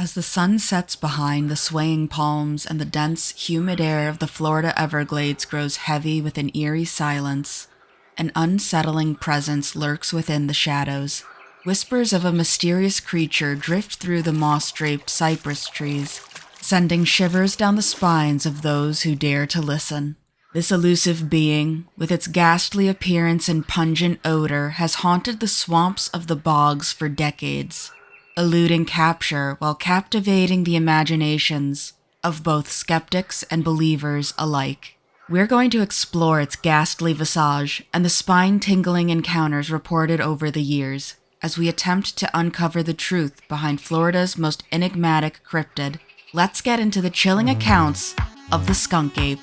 As the sun sets behind the swaying palms and the dense, humid air of the Florida Everglades grows heavy with an eerie silence, an unsettling presence lurks within the shadows. Whispers of a mysterious creature drift through the moss-draped cypress trees, sending shivers down the spines of those who dare to listen. This elusive being, with its ghastly appearance and pungent odor, has haunted the swamps of the bogs for decades, eluding capture while captivating the imaginations of both skeptics and believers alike. We're going to explore its ghastly visage and the spine-tingling encounters reported over the years, as we attempt to uncover the truth behind Florida's most enigmatic cryptid. Let's get into the chilling accounts of the Skunk Ape.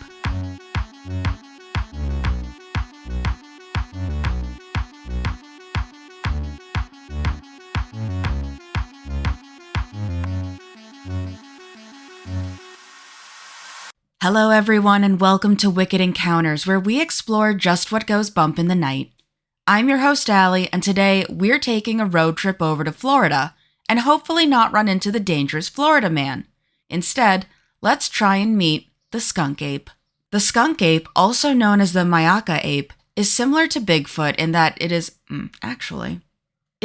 Hello everyone and welcome to Wicked Encounters, where we explore just what goes bump in the night. I'm your host Allie, and today we're taking a road trip over to Florida and hopefully not run into the dangerous Florida man. Instead, let's try and meet the Skunk Ape. The Skunk Ape, also known as the Myaka ape, is similar to Bigfoot in that it is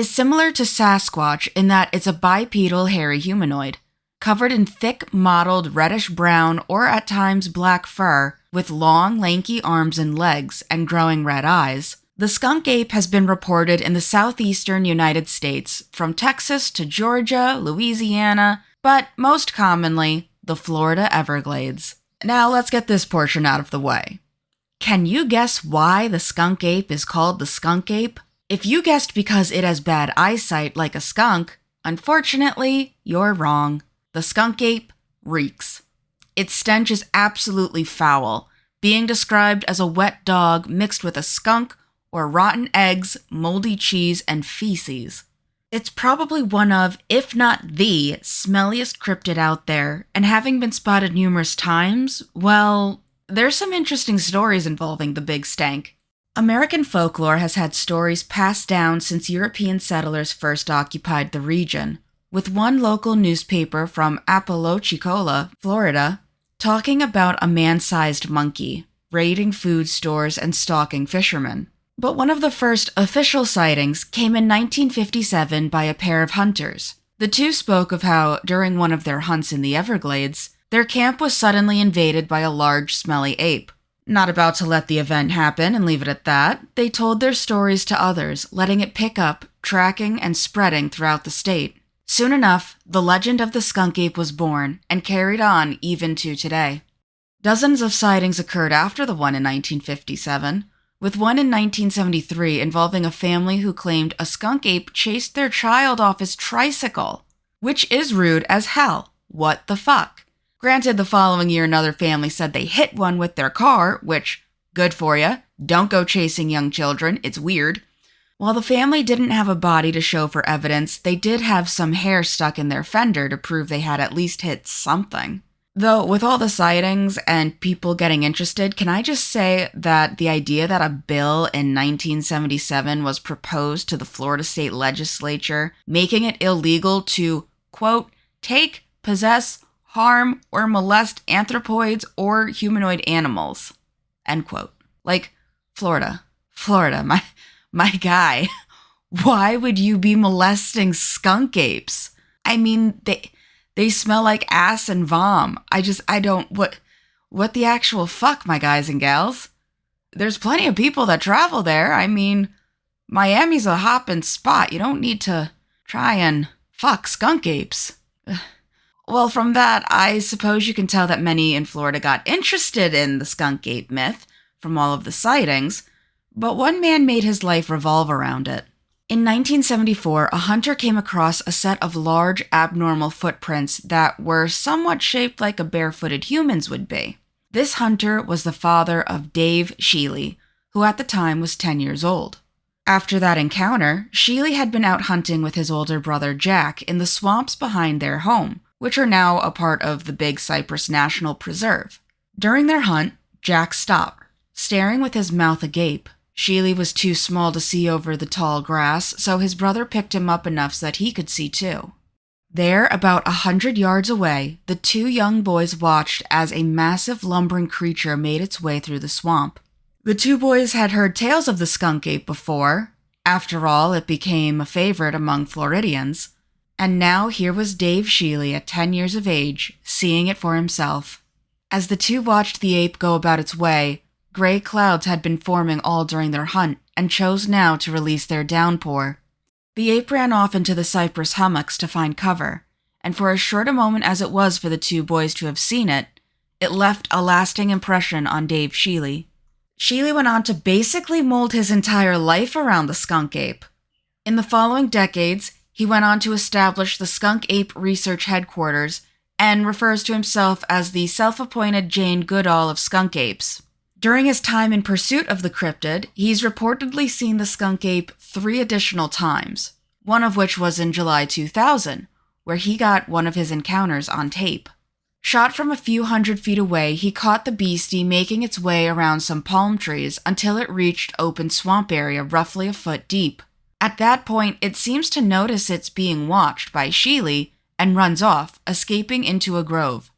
similar to Sasquatch in that it's a bipedal hairy humanoid, covered in thick, mottled reddish-brown or at times black fur, with long, lanky arms and legs and growing red eyes. The skunk ape has been reported in the southeastern United States, from Texas to Georgia, Louisiana, but most commonly, the Florida Everglades. Now let's get this portion out of the way. Can you guess why the skunk ape is called the skunk ape? If you guessed because it has bad eyesight like a skunk, unfortunately, you're wrong. The skunk ape reeks. Its stench is absolutely foul, being described as a wet dog mixed with a skunk or rotten eggs, moldy cheese, and feces. It's probably one of, if not the, smelliest cryptid out there, and having been spotted numerous times, well, there's some interesting stories involving the big stank. American folklore has had stories passed down since European settlers first occupied the region, with one local newspaper from Apalachicola, Florida, talking about a man-sized monkey, raiding food stores and stalking fishermen. But one of the first official sightings came in 1957 by a pair of hunters. The two spoke of how, during one of their hunts in the Everglades, their camp was suddenly invaded by a large, smelly ape. Not about to let the event happen and leave it at that, they told their stories to others, letting it pick up, tracking, and spreading throughout the state. Soon enough, the legend of the skunk ape was born and carried on even to today. Dozens of sightings occurred after the one in 1957, with one in 1973 involving a family who claimed a skunk ape chased their child off his tricycle, which is rude as hell. What the fuck? Granted, the following year another family said they hit one with their car, which, good for ya, don't go chasing young children, it's weird. While the family didn't have a body to show for evidence, they did have some hair stuck in their fender to prove they had at least hit something. Though, with all the sightings and people getting interested, can I just say that the idea that a bill in 1977 was proposed to the Florida State Legislature, making it illegal to, quote, take, possess, harm, or molest anthropoids or humanoid animals, end quote. Like, Florida, my guy, why would you be molesting skunk apes? I mean, they smell like ass and vom. What the actual fuck, my guys and gals? There's plenty of people that travel there. I mean, Miami's a hopping spot. You don't need to try and fuck skunk apes. Well, from that, I suppose you can tell that many in Florida got interested in the skunk ape myth from all of the sightings, but one man made his life revolve around it. In 1974, a hunter came across a set of large, abnormal footprints that were somewhat shaped like a barefooted human's would be. This hunter was the father of Dave Sheely, who at the time was 10 years old. After that encounter, Sheely had been out hunting with his older brother Jack in the swamps behind their home, which are now a part of the Big Cypress National Preserve. During their hunt, Jack stopped, staring with his mouth agape. Sheely was too small to see over the tall grass, so his brother picked him up enough so that he could see too. There, about 100 yards away, the two young boys watched as a massive lumbering creature made its way through the swamp. The two boys had heard tales of the skunk ape before. After all, it became a favorite among Floridians. And now here was Dave Sheely at 10 years of age, seeing it for himself. As the two watched the ape go about its way, gray clouds had been forming all during their hunt and chose now to release their downpour. The ape ran off into the cypress hummocks to find cover, and for as short a moment as it was for the two boys to have seen it, it left a lasting impression on Dave Sheely. Sheely went on to basically mold his entire life around the skunk ape. In the following decades, he went on to establish the Skunk Ape Research Headquarters and refers to himself as the self-appointed Jane Goodall of skunk apes. During his time in pursuit of the cryptid, he's reportedly seen the skunk ape 3 additional times, one of which was in July 2000, where he got one of his encounters on tape. Shot from a few hundred feet away, he caught the beastie making its way around some palm trees until it reached open swamp area roughly a foot deep. At that point, it seems to notice it's being watched by Sheely and runs off, escaping into a grove.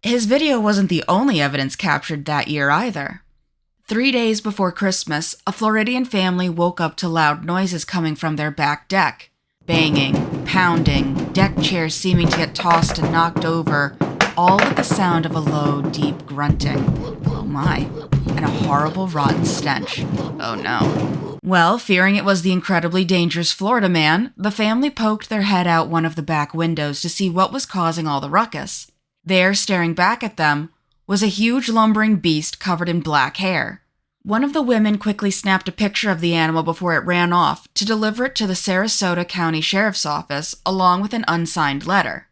His video wasn't the only evidence captured that year either. 3 days before Christmas, a Floridian family woke up to loud noises coming from their back deck. Banging, pounding, deck chairs seeming to get tossed and knocked over, all with the sound of a low, deep grunting. Oh my. And a horrible, rotten stench. Oh no. Well, fearing it was the incredibly dangerous Florida man, the family poked their head out one of the back windows to see what was causing all the ruckus. There, staring back at them, was a huge lumbering beast covered in black hair. One of the women quickly snapped a picture of the animal before it ran off to deliver it to the Sarasota County Sheriff's Office along with an unsigned letter.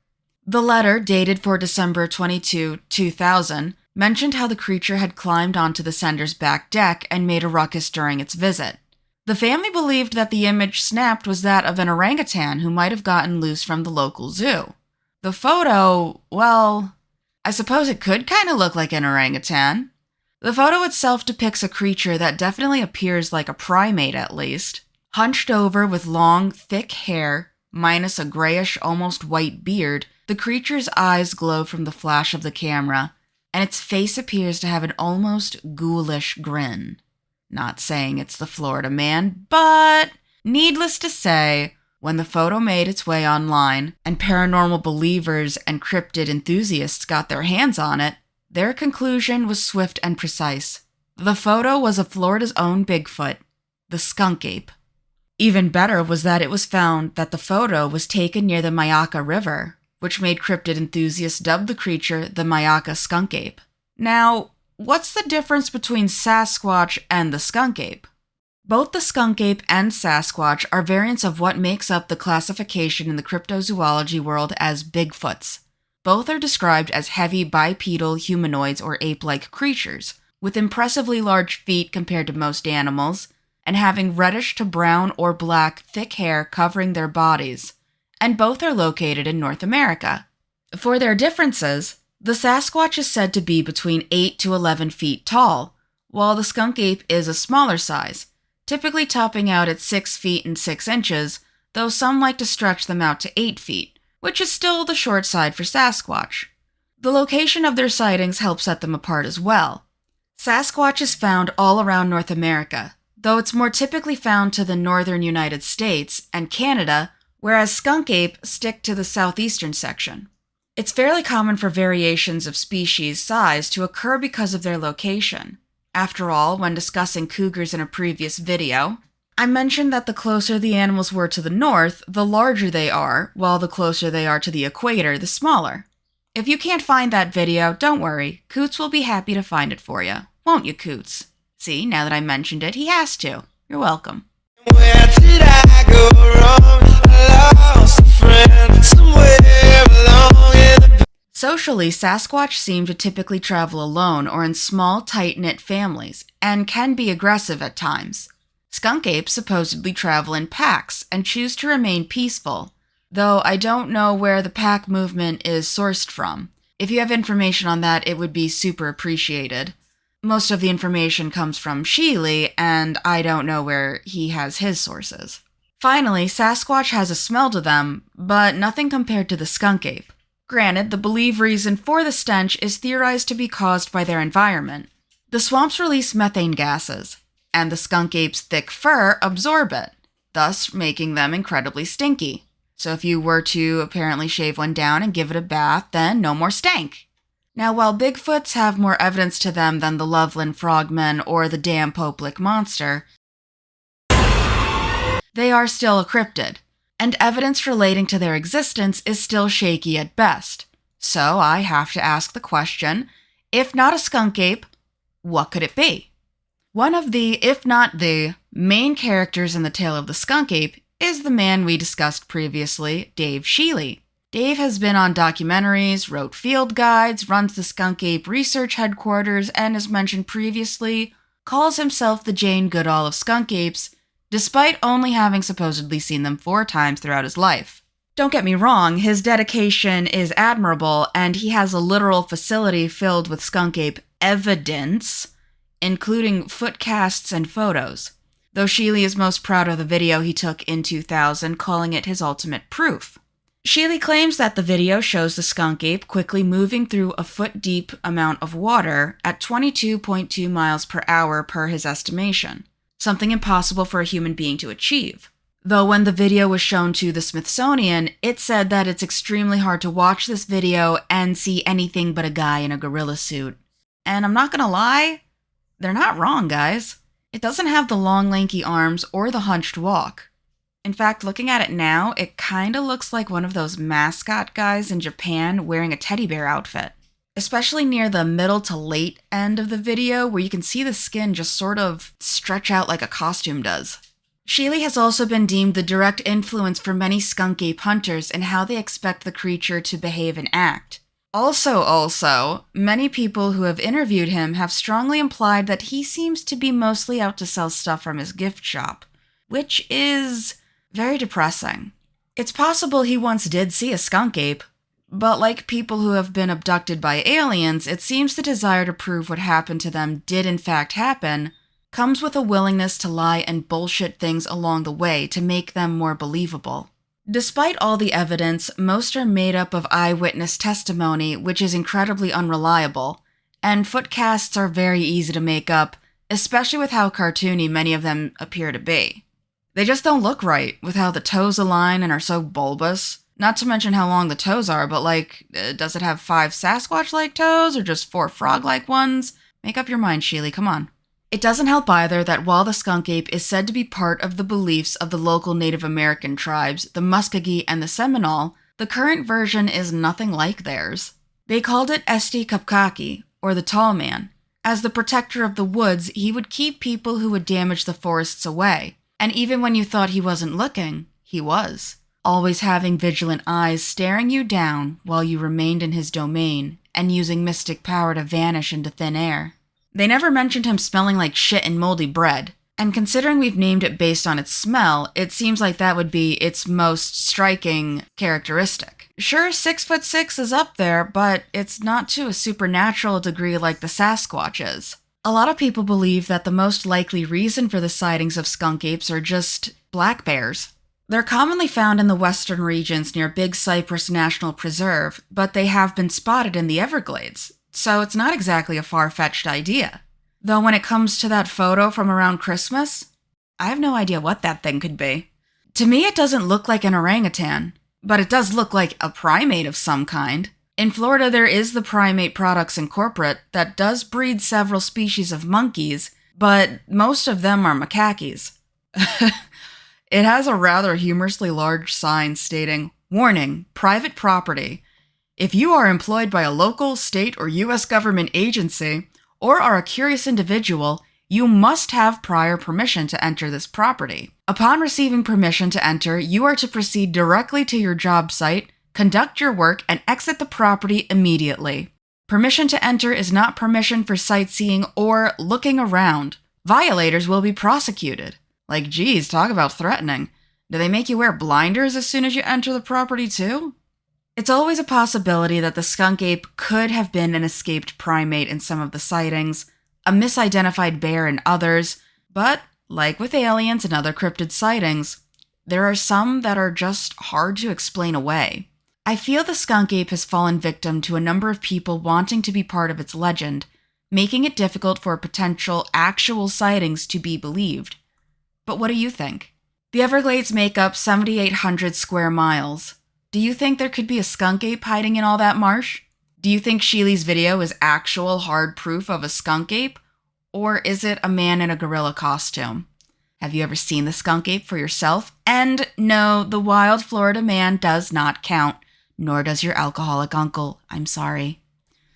The letter, dated for December 22, 2000, mentioned how the creature had climbed onto the sender's back deck and made a ruckus during its visit. The family believed that the image snapped was that of an orangutan who might have gotten loose from the local zoo. The photo, well, I suppose it could kind of look like an orangutan. The photo itself depicts a creature that definitely appears like a primate at least, hunched over with long, thick hair, minus a grayish, almost white beard. The creature's eyes glow from the flash of the camera, and its face appears to have an almost ghoulish grin. Not saying it's the Florida man, but needless to say, when the photo made its way online and paranormal believers and cryptid enthusiasts got their hands on it, their conclusion was swift and precise. The photo was of Florida's own Bigfoot, the Skunk Ape. Even better was that it was found that the photo was taken near the Myakka River, which made cryptid enthusiasts dub the creature the Myakka Skunk Ape. Now, what's the difference between Sasquatch and the Skunk Ape? Both the Skunk Ape and Sasquatch are variants of what makes up the classification in the cryptozoology world as Bigfoots. Both are described as heavy bipedal humanoids or ape-like creatures, with impressively large feet compared to most animals, and having reddish to brown or black thick hair covering their bodies, and both are located in North America. For their differences, the Sasquatch is said to be between 8 to 11 feet tall, while the Skunk Ape is a smaller size, typically topping out at 6 feet and 6 inches, though some like to stretch them out to 8 feet, which is still the short side for Sasquatch. The location of their sightings helps set them apart as well. Sasquatch is found all around North America, though it's more typically found to the northern United States and Canada, whereas Skunk Ape stick to the southeastern section. It's fairly common for variations of species size to occur because of their location. After all, when discussing cougars in a previous video, I mentioned that the closer the animals were to the north, the larger they are, while the closer they are to the equator, the smaller. If you can't find that video, don't worry, Coots will be happy to find it for you. Won't you, Coots? See, now that I mentioned it, he has to. You're welcome. Where did I go wrong? I lost a friend somewhere along in the... Socially, Sasquatch seem to typically travel alone or in small, tight-knit families, and can be aggressive at times. Skunk apes supposedly travel in packs and choose to remain peaceful, though I don't know where the pack movement is sourced from. If you have information on that, it would be super appreciated. Most of the information comes from Sheely, and I don't know where he has his sources. Finally, Sasquatch has a smell to them, but nothing compared to the skunk ape. Granted, the believed reason for the stench is theorized to be caused by their environment. The swamps release methane gases, and the skunk ape's thick fur absorb it, thus making them incredibly stinky. So if you were to apparently shave one down and give it a bath, then no more stank. Now, while Bigfoots have more evidence to them than the Loveland Frogmen or the damn Pope-Lick monster, they are still a cryptid, and evidence relating to their existence is still shaky at best. So I have to ask the question, if not a skunk ape, what could it be? One of the, if not the, main characters in the tale of the skunk ape is the man we discussed previously, Dave Shealy. Dave has been on documentaries, wrote field guides, runs the Skunk Ape research headquarters, and as mentioned previously, calls himself the Jane Goodall of skunk apes, despite only having supposedly seen them 4 times throughout his life. Don't get me wrong, his dedication is admirable, and he has a literal facility filled with skunk ape evidence, including foot casts and photos, though Shealy is most proud of the video he took in 2000, calling it his ultimate proof. Shealy claims that the video shows the skunk ape quickly moving through a foot-deep amount of water at 22.2 miles per hour per his estimation, something impossible for a human being to achieve. Though when the video was shown to the Smithsonian, it said that it's extremely hard to watch this video and see anything but a guy in a gorilla suit. And I'm not gonna lie, they're not wrong, guys. It doesn't have the long lanky arms or the hunched walk. In fact, looking at it now, it kinda looks like one of those mascot guys in Japan wearing a teddy bear outfit. Especially near the middle to late end of the video, where you can see the skin just sort of stretch out like a costume does. Shealy has also been deemed the direct influence for many skunk ape hunters in how they expect the creature to behave and act. Also, many people who have interviewed him have strongly implied that he seems to be mostly out to sell stuff from his gift shop, which is very depressing. It's possible he once did see a skunk ape, but like people who have been abducted by aliens, it seems the desire to prove what happened to them did in fact happen comes with a willingness to lie and bullshit things along the way to make them more believable. Despite all the evidence, most are made up of eyewitness testimony, which is incredibly unreliable, and foot casts are very easy to make up, especially with how cartoony many of them appear to be. They just don't look right, with how the toes align and are so bulbous. Not to mention how long the toes are, but does it have 5 Sasquatch-like toes, or just 4 frog-like ones? Make up your mind, Shealy, come on. It doesn't help either that while the skunk ape is said to be part of the beliefs of the local Native American tribes, the Muskogee and the Seminole, the current version is nothing like theirs. They called it Esti Kapkaki, or the Tall Man. As the protector of the woods, he would keep people who would damage the forests away. And even when you thought he wasn't looking, he was. Always having vigilant eyes staring you down while you remained in his domain, and using mystic power to vanish into thin air. They never mentioned him smelling like shit and moldy bread, and considering we've named it based on its smell, it seems like that would be its most striking characteristic. Sure, 6'6" is up there, but it's not to a supernatural degree like the Sasquatch is. A lot of people believe that the most likely reason for the sightings of skunk apes are just black bears. They're commonly found in the western regions near Big Cypress National Preserve, but they have been spotted in the Everglades, so it's not exactly a far-fetched idea. Though when it comes to that photo from around Christmas, I have no idea what that thing could be. To me, it doesn't look like an orangutan, but it does look like a primate of some kind. In Florida, there is the Primate Products Incorporate that does breed several species of monkeys, but most of them are macaques. It has a rather humorously large sign stating, "Warning, private property. If you are employed by a local, state, or U.S. government agency, or are a curious individual, you must have prior permission to enter this property. Upon receiving permission to enter, you are to proceed directly to your job site, conduct your work, and exit the property immediately. Permission to enter is not permission for sightseeing or looking around. Violators will be prosecuted." Like, geez, talk about threatening. Do they make you wear blinders as soon as you enter the property too? It's always a possibility that the skunk ape could have been an escaped primate in some of the sightings, a misidentified bear in others, but, like with aliens and other cryptid sightings, there are some that are just hard to explain away. I feel the skunk ape has fallen victim to a number of people wanting to be part of its legend, making it difficult for potential actual sightings to be believed. But what do you think? The Everglades make up 7,800 square miles. Do you think there could be a skunk ape hiding in all that marsh? Do you think Sheely's video is actual hard proof of a skunk ape? Or is it a man in a gorilla costume? Have you ever seen the skunk ape for yourself? And no, the wild Florida man does not count, nor does your alcoholic uncle. I'm sorry.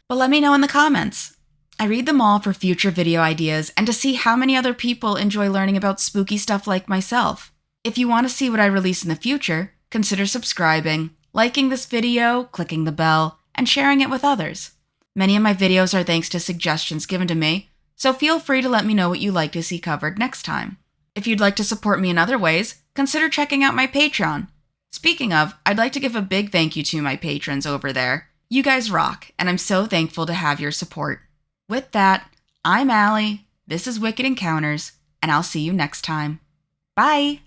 But let me know in the comments. I read them all for future video ideas and to see how many other people enjoy learning about spooky stuff like myself. If you want to see what I release in the future, consider subscribing, liking this video, clicking the bell, and sharing it with others. Many of my videos are thanks to suggestions given to me, so feel free to let me know what you'd like to see covered next time. If you'd like to support me in other ways, consider checking out my Patreon. Speaking of, I'd like to give a big thank you to my patrons over there. You guys rock, and I'm so thankful to have your support. With that, I'm Allie, this is Wicked Encounters, and I'll see you next time. Bye!